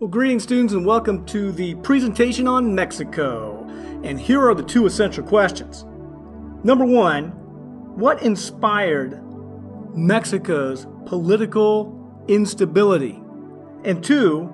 Well, greetings students and welcome to the presentation on Mexico. And here are the two essential questions. Number one, what inspired Mexico's political instability? And two,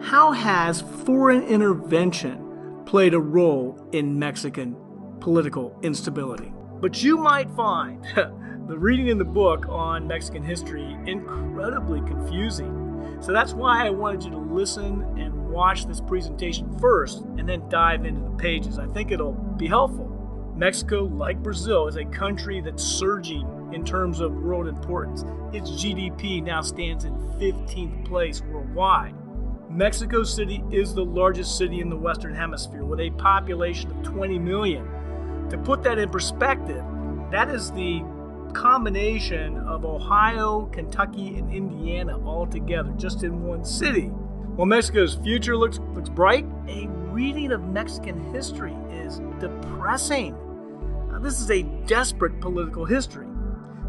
how has foreign intervention played a role in Mexican political instability? But you might find the reading in the book on Mexican history incredibly confusing. So that's why I wanted you to listen and watch this presentation first and then dive into the pages. I think it'll be helpful. Mexico, like Brazil, is a country that's surging in terms of world importance. Its GDP now stands in 15th place worldwide. Mexico City is the largest city in the Western Hemisphere with a population of 20 million. To put that in perspective, that is the combination of Ohio, Kentucky, and Indiana all together, just in one city. While Mexico's future looks bright, a reading of Mexican history is depressing. Now, this is a desperate political history,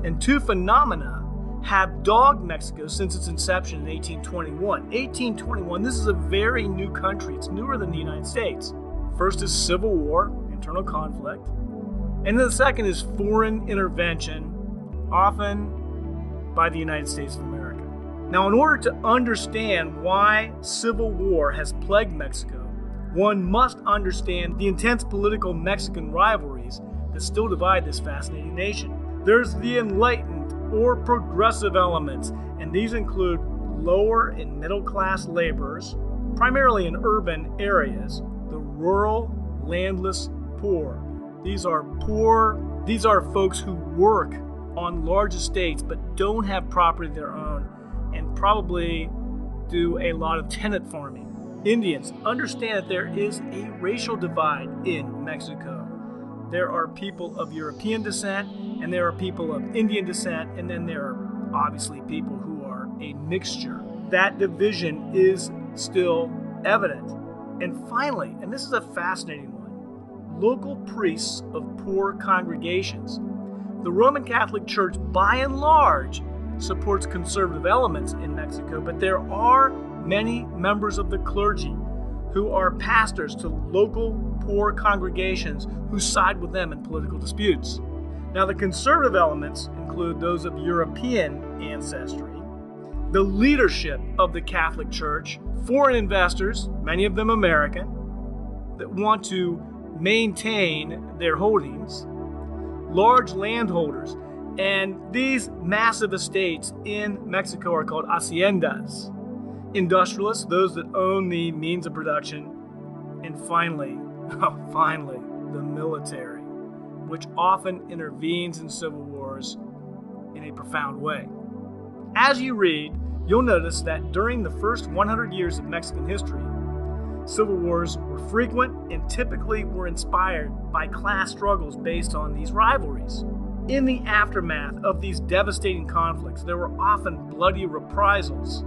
and two phenomena have dogged Mexico since its inception in 1821. 1821, this is a very new country. It's newer than the United States. First is civil war, internal conflict. And then the second is foreign intervention, often by the United States of America. Now, in order to understand why civil war has plagued Mexico, one must understand the intense political Mexican rivalries that still divide this fascinating nation. There's the enlightened or progressive elements, and these include lower and middle class laborers, primarily in urban areas, the rural, landless poor. These are folks who work on large estates but don't have property of their own and probably do a lot of tenant farming. Indians, understand that there is a racial divide in Mexico. There are people of European descent and there are people of Indian descent, and then there are obviously people who are a mixture. That division is still evident. And finally, and this is a fascinating one, local priests of poor congregations. The Roman Catholic Church, by and large, supports conservative elements in Mexico, but there are many members of the clergy who are pastors to local poor congregations who side with them in political disputes. Now, the conservative elements include those of European ancestry, the leadership of the Catholic Church, foreign investors, many of them American, that want to maintain their holdings, large landholders, and these massive estates in Mexico are called haciendas, industrialists, those that own the means of production, and finally, the military, which often intervenes in civil wars in a profound way. As you read, you'll notice that during the first 100 years of Mexican history, civil wars were frequent and typically were inspired by class struggles based on these rivalries. In the aftermath of these devastating conflicts, there were often bloody reprisals.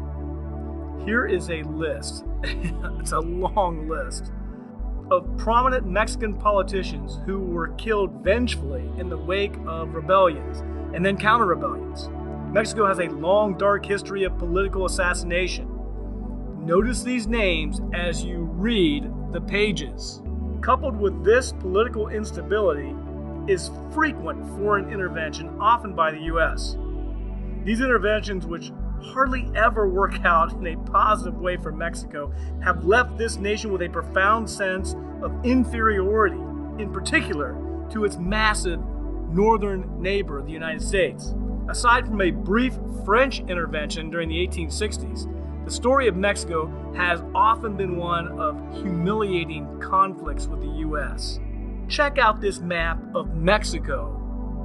Here is a list, it's a long list, of prominent Mexican politicians who were killed vengefully in the wake of rebellions and then counter-rebellions. Mexico has a long, dark history of political assassination. Notice these names as you read the pages. Coupled with this political instability is frequent foreign intervention, often by the U.S. These interventions, which hardly ever work out in a positive way for Mexico, have left this nation with a profound sense of inferiority, in particular to its massive northern neighbor, the United States. Aside from a brief French intervention during the 1860s, the story of Mexico has often been one of humiliating conflicts with the U.S. Check out this map of Mexico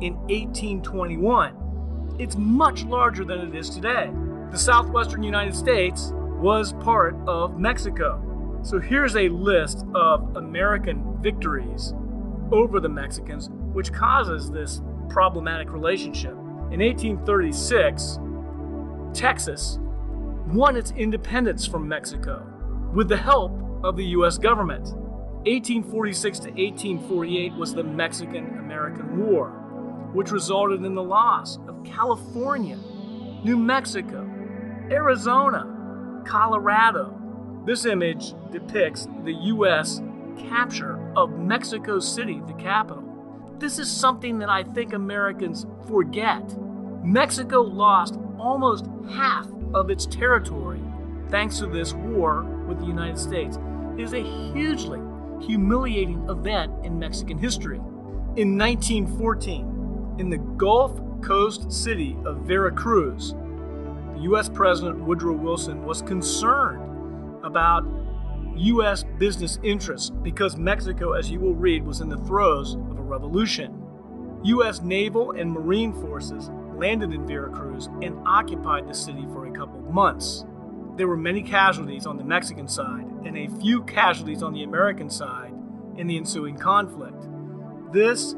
in 1821. It's much larger than it is today. The southwestern United States was part of Mexico. So here's a list of American victories over the Mexicans, which causes this problematic relationship. In 1836, Texas won its independence from Mexico with the help of the U.S. government. 1846 to 1848 was the Mexican-American War, which resulted in the loss of California, New Mexico, Arizona, Colorado, This image depicts the U.S. capture of Mexico City, the capital. This is something that I think Americans forget. Mexico lost almost half of its territory thanks to this war with the United States. It is a hugely humiliating event in Mexican history. In 1914, in the Gulf Coast city of Veracruz, the U.S. President Woodrow Wilson was concerned about U.S. business interests because Mexico, as you will read, was in the throes of a revolution. U.S. naval and marine forces landed in Veracruz and occupied the city for a couple of months. There were many casualties on the Mexican side and a few casualties on the American side in the ensuing conflict. This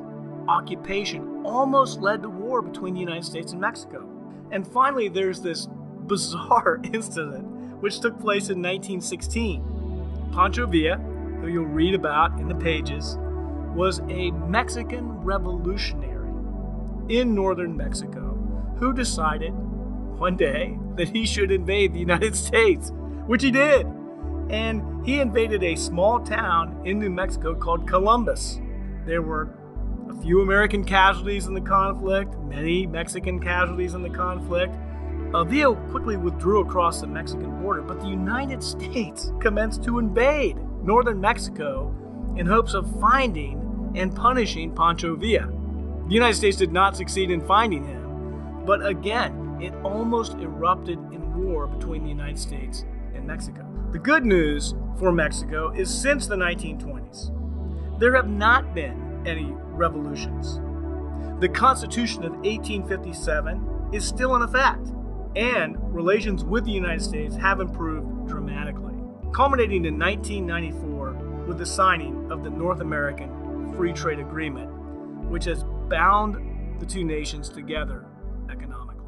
occupation almost led to war between the United States and Mexico. And finally, there's this bizarre incident which took place in 1916. Pancho Villa, who you'll read about in the pages, was a Mexican revolutionary in northern Mexico who decided one day that he should invade the United States, which he did. And he invaded a small town in New Mexico called Columbus. There were a few American casualties in the conflict, many Mexican casualties in the conflict. Villa quickly withdrew across the Mexican border, but the United States commenced to invade northern Mexico in hopes of finding and punishing Pancho Villa. The United States did not succeed in finding him, but again, it almost erupted in war between the United States and Mexico. The good news for Mexico is since the 1920s, there have not been any revolutions. The Constitution of 1857 is still in effect, and relations with the United States have improved dramatically, culminating in 1994 with the signing of the North American Free Trade Agreement, which has bound the two nations together economically.